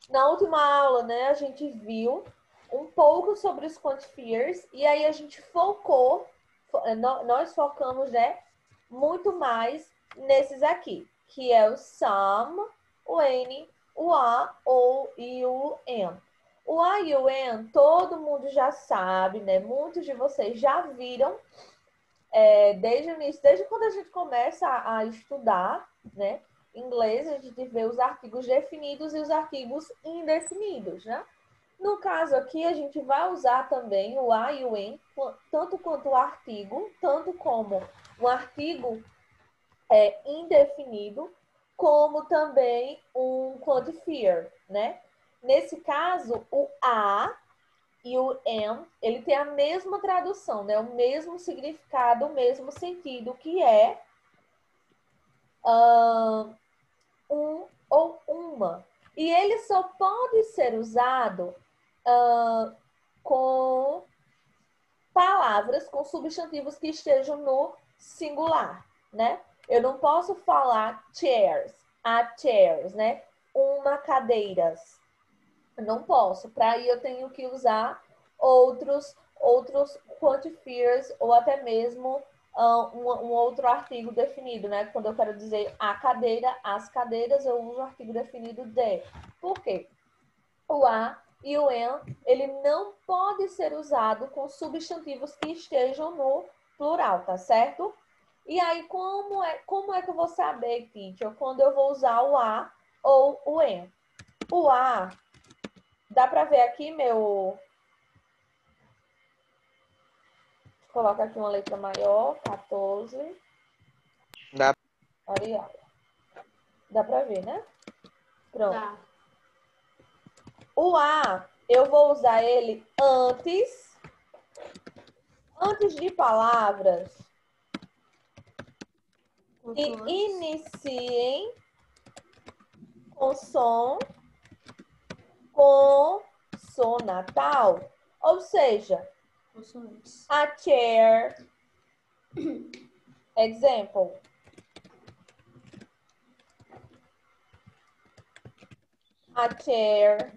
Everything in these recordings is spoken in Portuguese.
Na última aula, né, a gente viu um pouco sobre os quantifiers e aí a gente focou, nós focamos, né, muito mais nesses aqui, que é o some, o N, o A ou e o M. O A e o N, todo mundo já sabe, né? Muitos de vocês já viram desde o início, desde quando a gente começa a estudar, né? Inglês, a gente vê os artigos definidos e os artigos indefinidos, né? No caso aqui, a gente vai usar também o a e o em, tanto quanto o artigo, tanto como um artigo indefinido, como também um quantifier, né? Nesse caso, o a e o am, ele tem a mesma tradução, né? O mesmo significado, o mesmo sentido, que é um ou uma. E ele só pode ser usado com palavras, com substantivos que estejam no singular, né? Eu não posso falar chairs, a chairs, né? Uma cadeiras. Não posso. Para aí eu tenho que usar outros quantifiers ou até mesmo um outro artigo definido, né? Quando eu quero dizer a cadeira, as cadeiras, eu uso o artigo definido de. Por quê? O a e o em, ele não pode ser usado com substantivos que estejam no plural, tá certo? E aí, como é que eu vou saber, teacher, quando eu vou usar o a ou o em? O a, dá para ver aqui meu... Coloca aqui uma letra maior, 14. Dá. Arial. Dá para ver, né? Pronto. Tá. O a, eu vou usar ele antes de palavras que iniciem com som consonatal. Ou seja, a chair, example. A chair,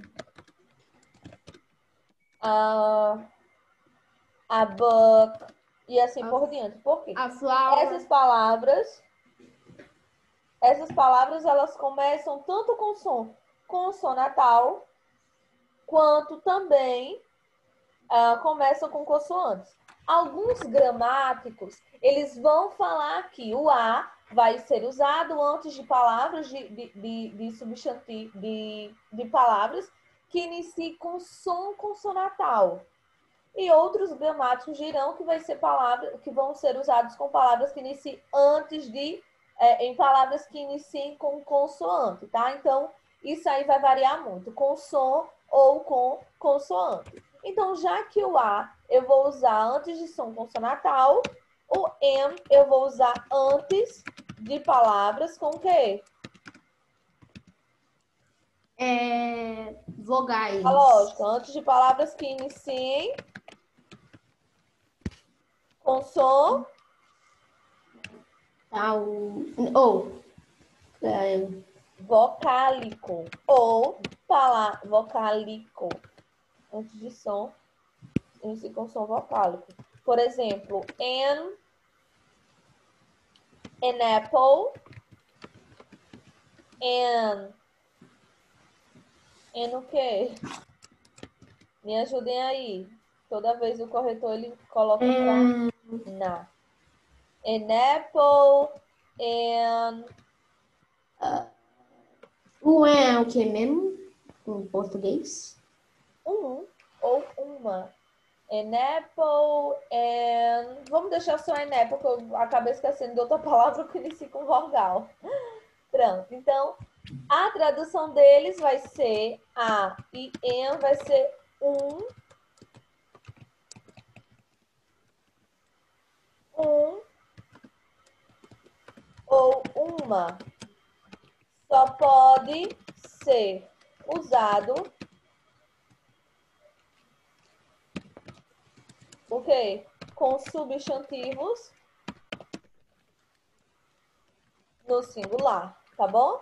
a book, e assim por diante. Por quê? A flower. Essas palavras, elas começam tanto com som consonatal, quanto também começam com consoantes. Alguns gramáticos, eles vão falar que o a vai ser usado antes de palavras de substantivo, de palavras que iniciem com som consonatal. E outros gramáticos dirão que vai ser palavras que vão ser usados com palavras que iniciem antes de em palavras que iniciem com consoante, tá? Então, isso aí vai variar muito, com som ou com consoante. Então, já que o A eu vou usar antes de som consonatal, o M eu vou usar antes de palavras com o quê? Vogais. A lógica, antes de palavras que iniciem com som vocálico ou vocálico antes de som, inicia com som vocálico. Por exemplo, an apple, o quê? Me ajudem aí. Toda vez o corretor ele coloca na. An apple, O é o que mesmo? Em português? ou uma. An apple, vamos deixar só an apple, porque eu acabei esquecendo de outra palavra que inicia com vogal. Pronto, então a tradução deles vai ser a e em vai ser um ou uma. Só pode ser usado o quê? Com substantivos no singular, tá bom?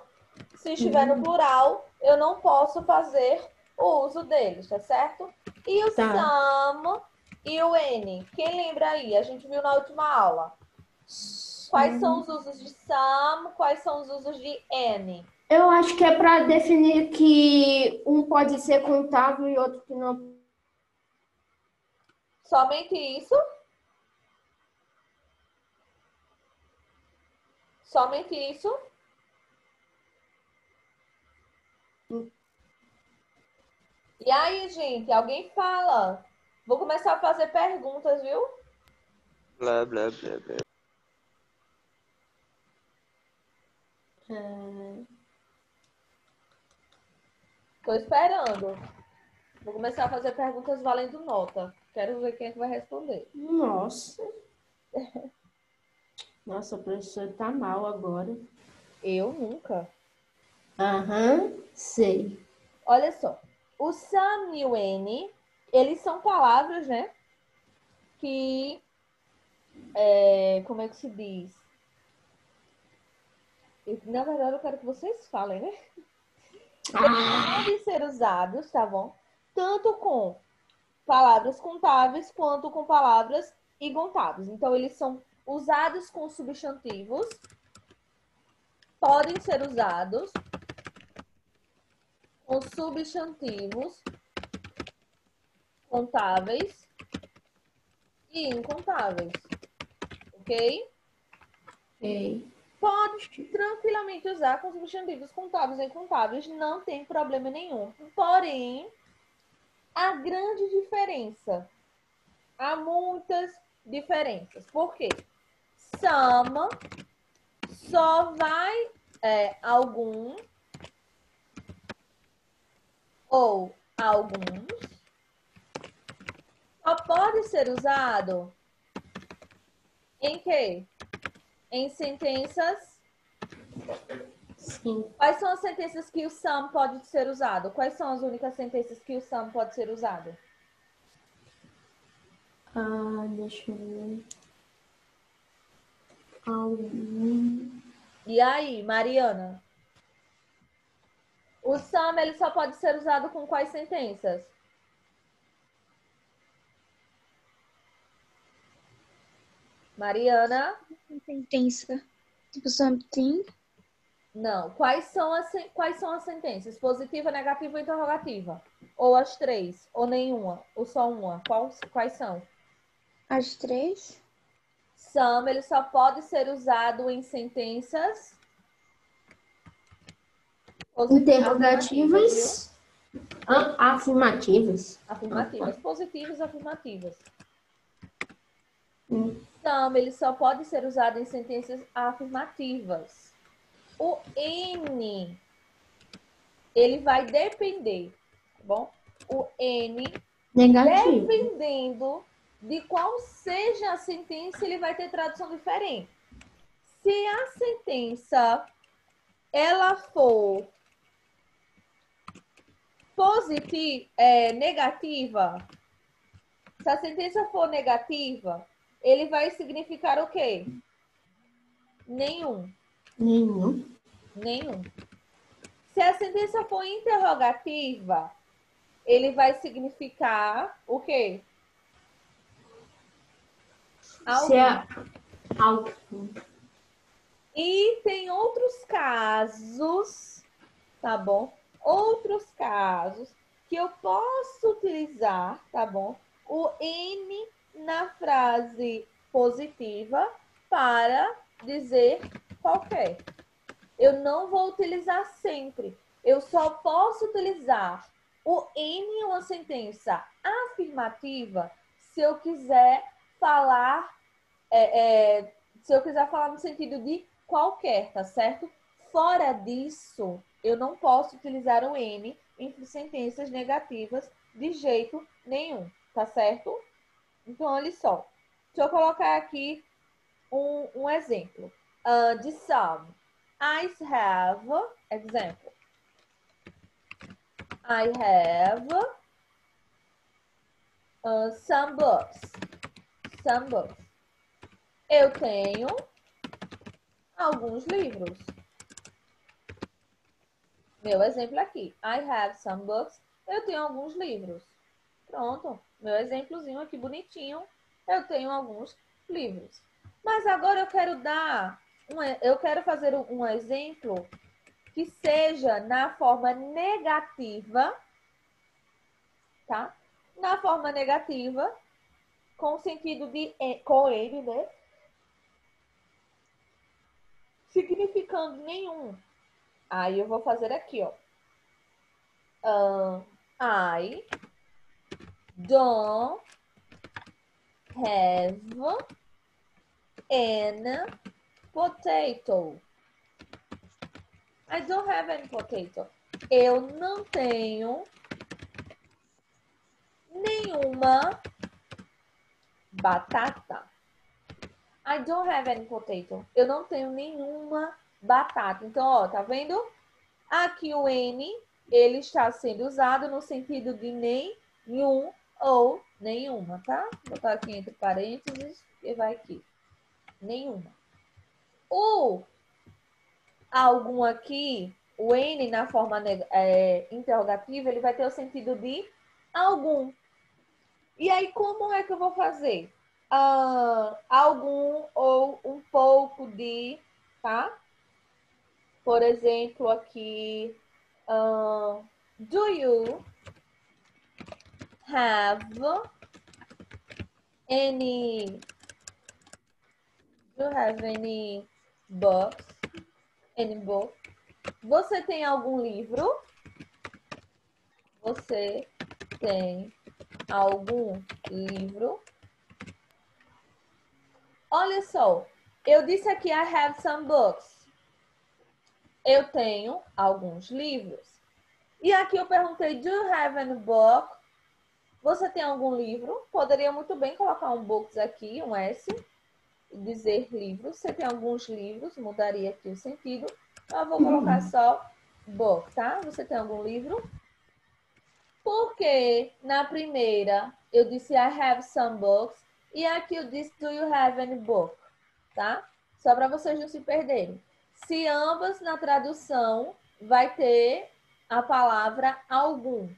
Se estiver no plural, eu não posso fazer o uso deles, tá certo? E o Tá. some e o N? Quem lembra aí? A gente viu na última aula. Quais são os usos de some? Quais são os usos de N? Eu acho que é para definir que um pode ser contável e outro que não. Somente isso? Somente isso? E aí, gente, alguém fala? Vou começar a fazer perguntas, viu? Blá, blá, blá, blá. Tô esperando. Vou começar a fazer perguntas valendo nota. Quero ver quem é que vai responder. Nossa. Nossa, o professor tá mal agora. Eu nunca. Aham, sei. Olha só. O some e o N, eles são palavras, né? Que, como é que se diz? Na verdade, eu quero que vocês falem, né? Ah, Podem ser usados, tá bom? Tanto com palavras contáveis quanto com palavras incontáveis. Então, eles são usados com substantivos, podem ser usados com substantivos contáveis e incontáveis, ok? sei. Pode tranquilamente usar com substantivos contáveis e incontáveis, não tem problema nenhum. Porém, a grande diferença, há muitas diferenças. Por quê? Some só vai algum ou alguns, só pode ser usado em quê? Em sentenças. Sim. Quais são as sentenças que o some pode ser usado? Quais são as únicas sentenças que o some pode ser usado? Deixa eu ver. Algum. E aí, Mariana? O some ele só pode ser usado com quais sentenças? Mariana? Sentença. Tipo, something. Não. Quais são as sentenças? Positiva, negativa ou interrogativa? Ou as três? Ou nenhuma? Ou só uma? Quais são? As três. Some ele só pode ser usado em sentenças Interrogativas. Afirmativas. afirmativas, positivas, afirmativas. Hum. Some ele só pode ser usado em sentenças afirmativas. O N ele vai depender, tá bom? O N, Negativo. dependendo de qual seja a sentença, ele vai ter tradução diferente. Se a sentença ela for negativa, se a sentença for negativa, ele vai significar o quê? Nenhum. Nenhum. Nenhum. Se a sentença for interrogativa, ele vai significar o quê? Se é algo. E tem outros casos, tá bom? Outros casos que eu posso utilizar, tá bom? O N na frase positiva para dizer qualquer. Eu não vou utilizar sempre. Eu só posso utilizar o N em uma sentença afirmativa se eu quiser falar, se eu quiser falar no sentido de qualquer, tá certo? Fora disso, eu não posso utilizar o N em sentenças negativas de jeito nenhum, tá certo? Então, olha só. Deixa eu colocar aqui um exemplo de some. I have, example. I have some books. Some books. Eu tenho alguns livros. Meu exemplo aqui. I have some books. Eu tenho alguns livros. Pronto. Meu exemplozinho aqui bonitinho. Eu tenho alguns livros. Mas agora eu quero fazer um exemplo que seja na forma negativa, tá? Na forma negativa, com o sentido de com ele, né? Significando nenhum. Aí eu vou fazer aqui, ó. I don't have an potato. I don't have any potato. Eu não tenho nenhuma batata. I don't have any potato. Eu não tenho nenhuma batata. Então, ó, tá vendo? Aqui o N, ele está sendo usado no sentido de nenhum ou nenhuma, tá? Vou botar aqui entre parênteses e vai aqui. Nenhuma. O algum aqui, o N na forma interrogativa, ele vai ter o sentido de algum. E aí, como é que eu vou fazer? Algum ou um pouco de, tá? Por exemplo, aqui, do you have any books? Any book? Você tem algum livro? Você tem algum livro? Olha só, eu disse aqui I have some books. Eu tenho alguns livros. E aqui eu perguntei, do you have any book? Você tem algum livro? Poderia muito bem colocar um books aqui, um S, e dizer livros. Você tem alguns livros, mudaria aqui o sentido. Eu vou colocar só book, tá? Você tem algum livro? Porque na primeira eu disse I have some books e aqui eu disse do you have any book, tá? Só para vocês não se perderem. Se ambas na tradução vai ter a palavra algum,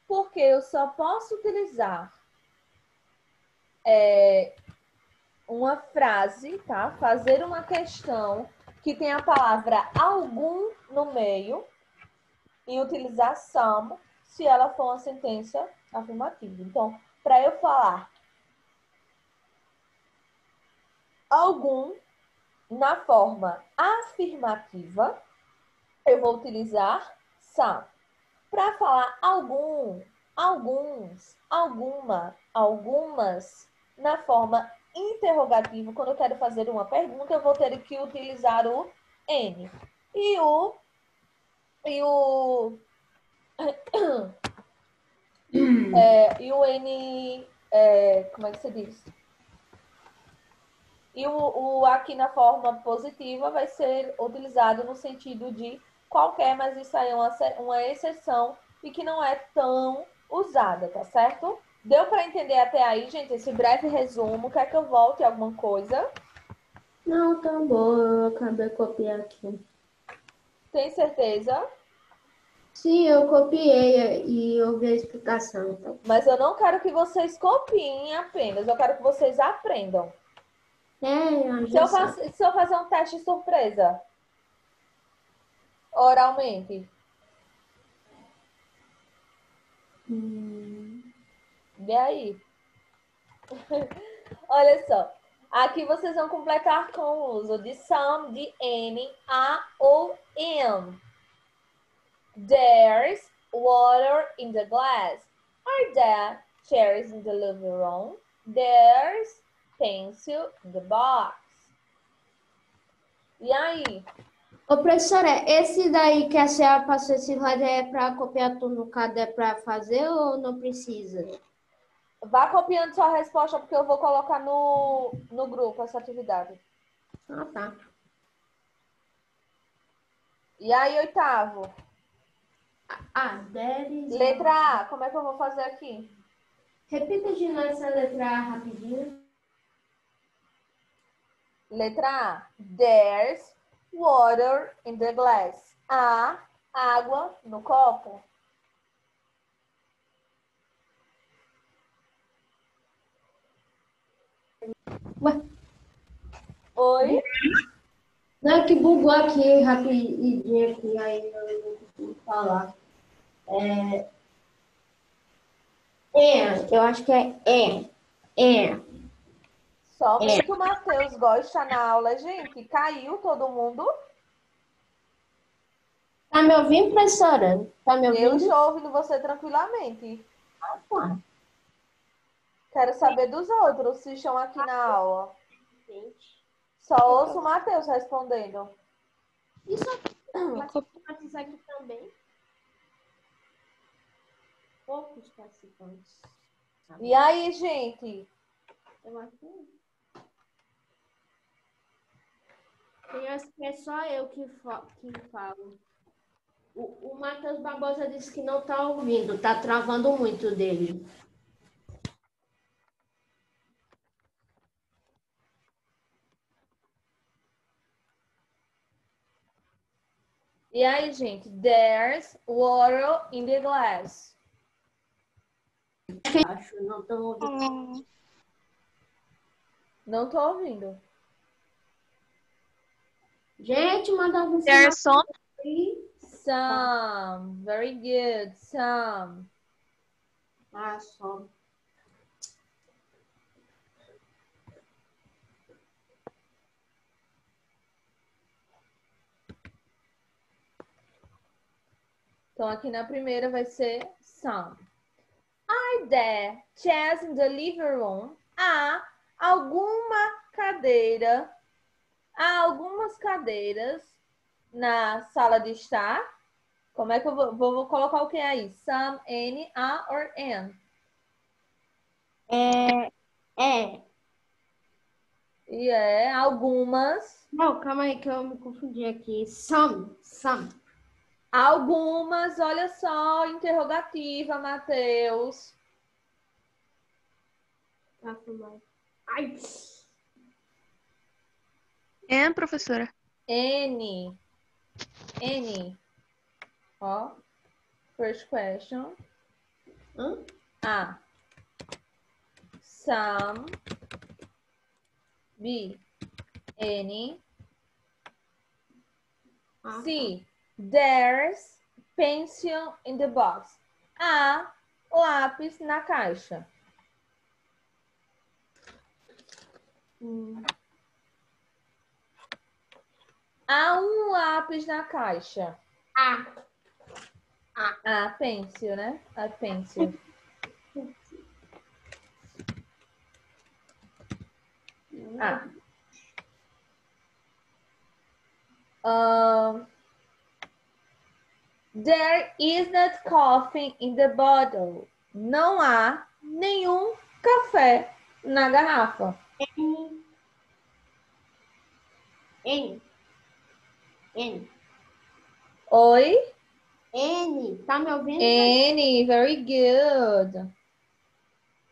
porque eu só posso utilizar uma frase, tá? Fazer uma questão que tem a palavra algum no meio e utilizar some se ela for uma sentença afirmativa. Então, para eu falar algum na forma afirmativa, eu vou utilizar some. Para falar algum, alguns, alguma, algumas, na forma interrogativa, quando eu quero fazer uma pergunta, eu vou ter que utilizar o N. E o N, como é que se diz? E o aqui na forma positiva vai ser utilizado no sentido de qualquer, mas isso aí é uma exceção e que não é tão usada, tá certo? Deu para entender até aí, gente, esse breve resumo? Quer que eu volte alguma coisa? Não, tá bom, eu acabei de copiar aqui. Tem certeza? Sim, eu copiei e eu vi a explicação. Então. Mas eu não quero que vocês copiem apenas, eu quero que vocês aprendam. Se eu fazer um teste surpresa, oralmente. E aí? Olha só. Aqui vocês vão completar com o uso de some, de N, A ou M. There's water in the glass. Are there chairs in the living room? There's pencil in the box. E aí? Ô, professora, esse daí que a senhora passou esse slide é para copiar tudo no caderno para fazer ou não precisa? Vá copiando sua resposta, porque eu vou colocar no grupo essa atividade. Ah, tá. E aí, oitavo? Letra A, como é que eu vou fazer aqui? Repita de novo essa letra A rapidinho. Letra A. There's water in the glass. A, água no copo? Ué? Oi? Não é que bugou aqui rapidinho aqui, aí eu não consigo falar. Eu acho que é. Somente o Matheus gosta na aula, gente. Caiu todo mundo? Tá me ouvindo, professora? Tá me Eu ouvindo? estou ouvindo você tranquilamente. Tá. Quero saber dos outros se estão aqui na aula. Gente. Só ouço o Matheus respondendo. Isso aqui aqui também. Poucos participantes. E aí, gente? Eu acho que eu acho que é só eu que falo. O Matheus Barbosa disse que não tá ouvindo, tá travando muito dele. E aí, gente? There's water in the glass. Acho, não tô ouvindo. Não tô ouvindo. Gente, manda algum There's some. aí. Some. Very good. Some. Ah, só. Então, aqui na primeira vai ser some. Are there chairs in the living room? Há alguma cadeira, há algumas cadeiras na sala de estar. Como é que eu vou colocar o que aí? Some, N, A or N? É. E é algumas. Não, calma aí que eu me confundi aqui. Some. Algumas, olha só, interrogativa, Matheus. Ai. É, professora. N. Ó. First question. Hã? A. Some. B. Any. C. There's pencil in the box. A. Lápis na caixa. Há um lápis na caixa. A pencil, né? A pencil. There is not coffee in the bottle. Não há nenhum café na garrafa. N. Oi? N. Tá me ouvindo? N, very good.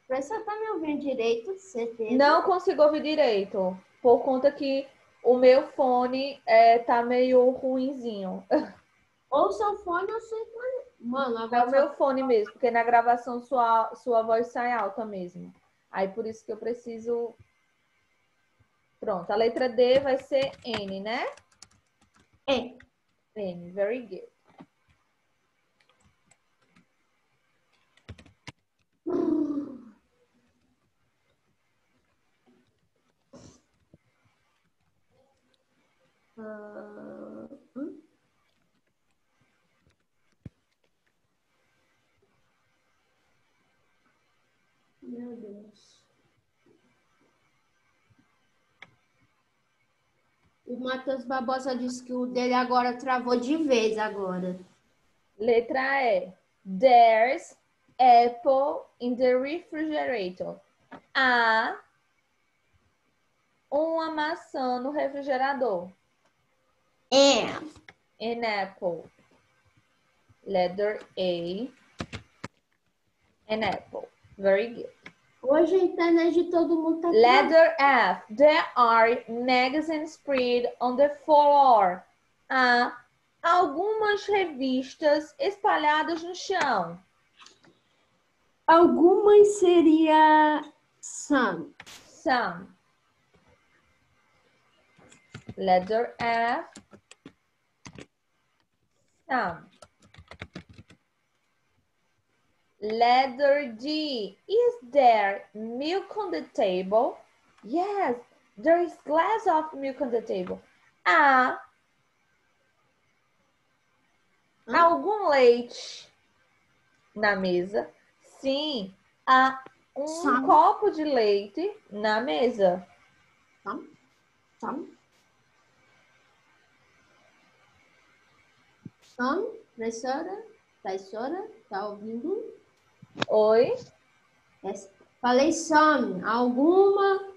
Professor, tá me ouvindo direito? Certeza. Não consigo ouvir direito, por conta que o meu fone tá meio ruinzinho. Ou seu fone ou seu fone. Mano, É agora o meu fone mesmo, porque na gravação sua voz sai alta mesmo. Aí por isso que eu preciso... Pronto, a letra D vai ser N, né? É. N, very good. Meu Deus. O Matheus Barbosa disse que o dele agora travou de vez agora. Letra E. There's apple in the refrigerator. Há uma maçã no refrigerador. An apple. Letter A. An apple. Very good. Hoje a internet de todo mundo tá Letter F. There are magazines spread on the floor. Há Algumas revistas espalhadas no chão. Algumas seria some. Some. Letter F. Some. Letter D. Is there milk on the table? Yes, there is glass of milk on the table. A. Algum leite na mesa? Sim, há um Some. copo de leite na mesa. Some. Professora, tá ouvindo? Oi? Falei some. Alguma?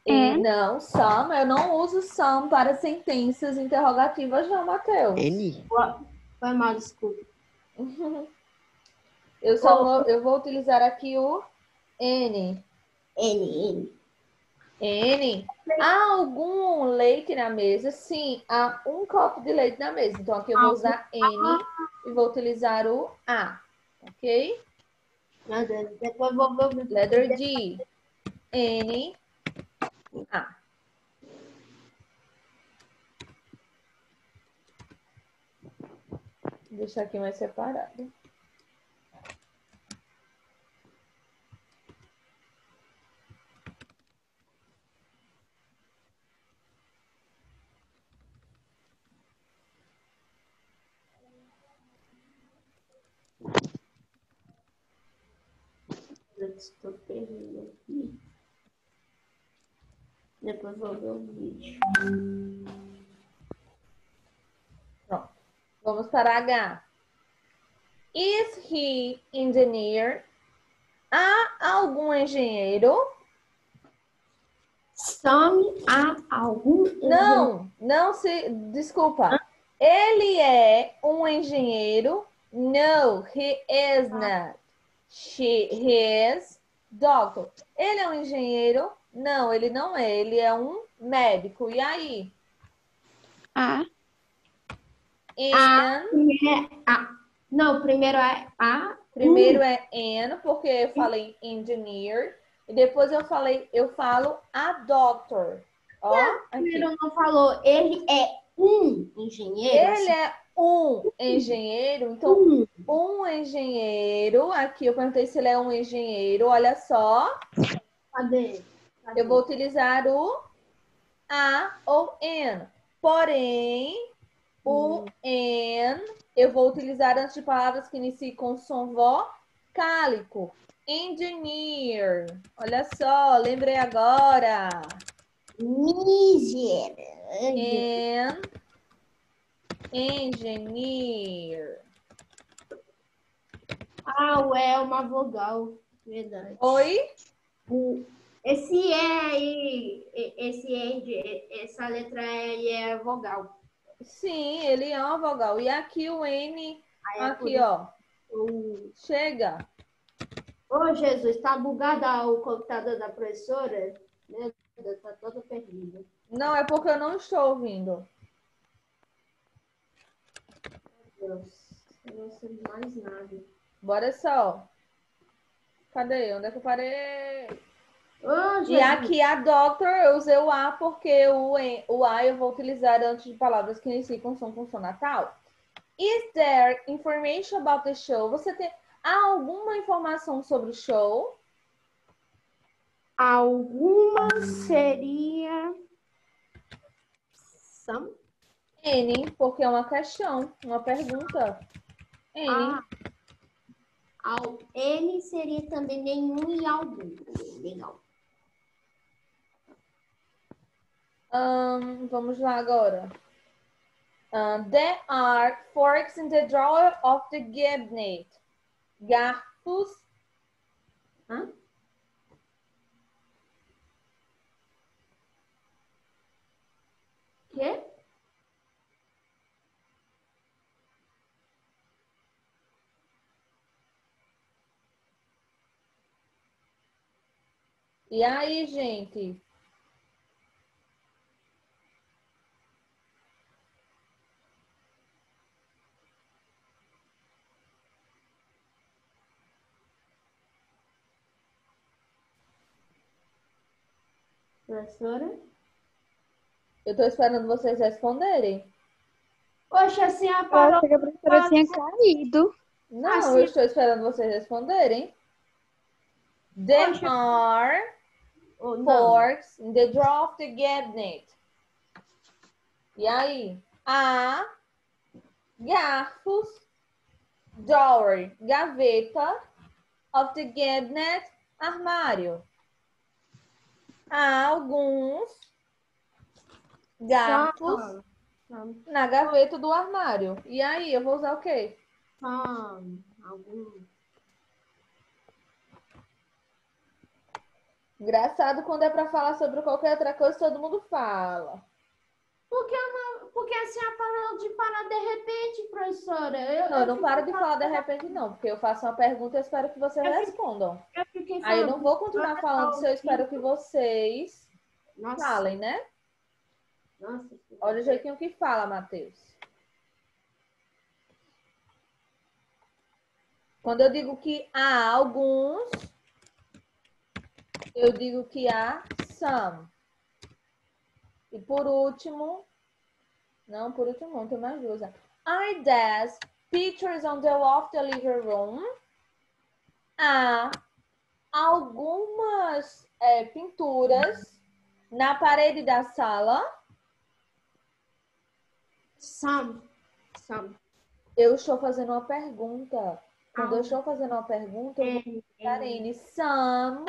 E não, some, eu não uso some para sentenças interrogativas, não, Matheus. N? Foi mal, desculpa. Eu vou utilizar aqui o N. N. N. Há algum leite na mesa? Sim, há um copo de leite na mesa. Então, aqui eu vou usar N e vou utilizar o A. Ok? Meu Deus, depois vou ver. Letter D. N. A. Vou deixar aqui mais separado. Estou perdendo aqui. Depois vou ver o vídeo. Pronto. Vamos para H. Is he engineer? Há algum engenheiro? Some há algum. Não se. Desculpa. Ele é um engenheiro? No, he is not. He is doctor. Ele é um engenheiro? Não, ele não é. Ele é um médico. E aí? A. Não, primeiro é A. Primeiro é N, porque eu falei engineer. E depois eu falo a doctor. Ó, aqui. Primeiro não falou, ele é um engenheiro. Ele é um engenheiro, então um engenheiro. Aqui eu perguntei se ele é um engenheiro. Olha só. Cadê? Eu vou utilizar o A ou N. Porém, o N eu vou utilizar antes de palavras que iniciam com som vocálico. Engineer. Olha só, lembrei agora. Misericórdia. Engineer. O é uma vogal. Verdade. Oi? Esse E aí, essa letra E é vogal. Sim, ele é uma vogal. E aqui o N, Aí aqui, ó. Chega. Ô, Jesus, tá bugado o computador da professora? Meu Deus, tá toda perdida. Não, é porque eu não estou ouvindo. Meu Deus, eu não sei mais nada. Bora só. Cadê? Onde é que eu parei? Ô, E aqui a doctor, eu usei o A porque o A eu vou utilizar antes de palavras que iniciam com som consonantal. Is there information about the show? Há alguma informação sobre o show? Alguma seria some? N, porque é uma questão, uma pergunta. N. N seria também nenhum e algum. Legal. Vamos lá agora. There are forks in the drawer of the cabinet. Garfos. Quê? E aí, gente? Professora? Eu tô esperando vocês responderem. Poxa, assim a Eu parou. achei que a professora tinha caído. Não, Assim- eu estou esperando vocês responderem. There Poxa. are Ou não. forks in the drawer of the cabinet. E aí? Há garfos, drawer, gaveta, of the cabinet, armário. Há alguns garfos na gaveta do armário. E aí, eu vou usar o quê? Algum. Engraçado quando é para falar sobre qualquer outra coisa, todo mundo fala. Porque assim a parou de parar de repente, professora. Não, eu não fico paro de falar de falando- repente, não, porque eu faço uma pergunta e eu espero que vocês Eu fiquei- respondam. Eu fiquei Aí eu falando. não vou continuar falando se eu espero que vocês Nossa. falem, né? Nossa. Olha o jeitinho que fala, Matheus. Quando eu digo que há alguns, eu digo que há some. E por último, não, tem mais duas. I there's pictures on the wall of the living room. Há algumas pinturas na parede da sala. Some. Eu estou fazendo uma pergunta. Quando eu estou fazendo uma pergunta, eu vou utilizar N. Some,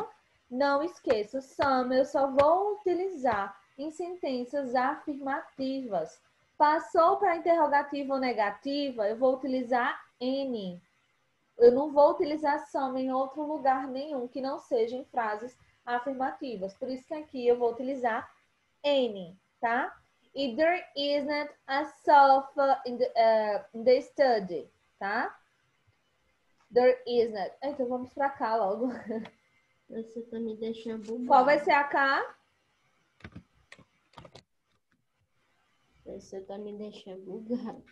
não esqueça, some eu só vou utilizar em sentenças afirmativas. Passou para interrogativa ou negativa, eu vou utilizar N. Eu não vou utilizar some em outro lugar nenhum que não seja em frases afirmativas. Por isso que aqui eu vou utilizar N, tá? E there isn't a sofa in the study, tá? There isn't. Então vamos pra cá logo. Você tá me deixando bugada. Qual vai ser a K? Você tá me deixando bugada.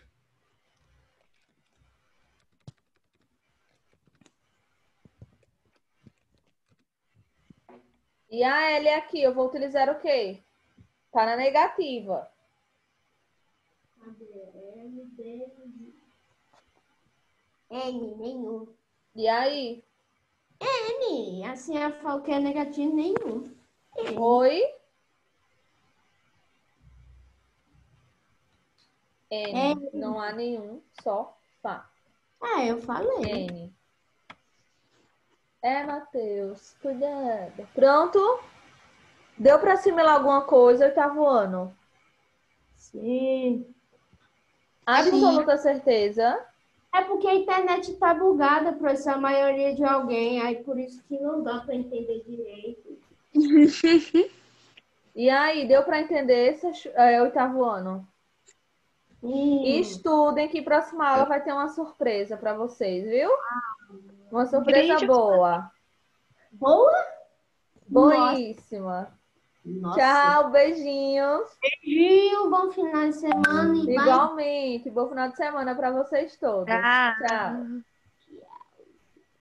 E a L aqui, eu vou utilizar o quê? Tá na negativa. N, nenhum. E aí? N, assim eu falo que é negativo nenhum. N. Oi? N. Não há nenhum, só Fá. Eu falei. N. Matheus, cuidado. Pronto? Deu para assimilar alguma coisa? Oitavo ano? Sim. Absoluta certeza? É porque a internet tá bugada, professor, a maioria de alguém, aí por isso que não dá para entender direito. E aí, deu para entender esse oitavo ano? Estudem que próxima aula vai ter uma surpresa para vocês, viu? Uma surpresa Grande. boa. Boa? Boíssima. Nossa. Tchau, beijinhos. Beijinho, bom final de semana e vai. Igualmente. Bom final de semana para vocês todos. Tchau. Tchau.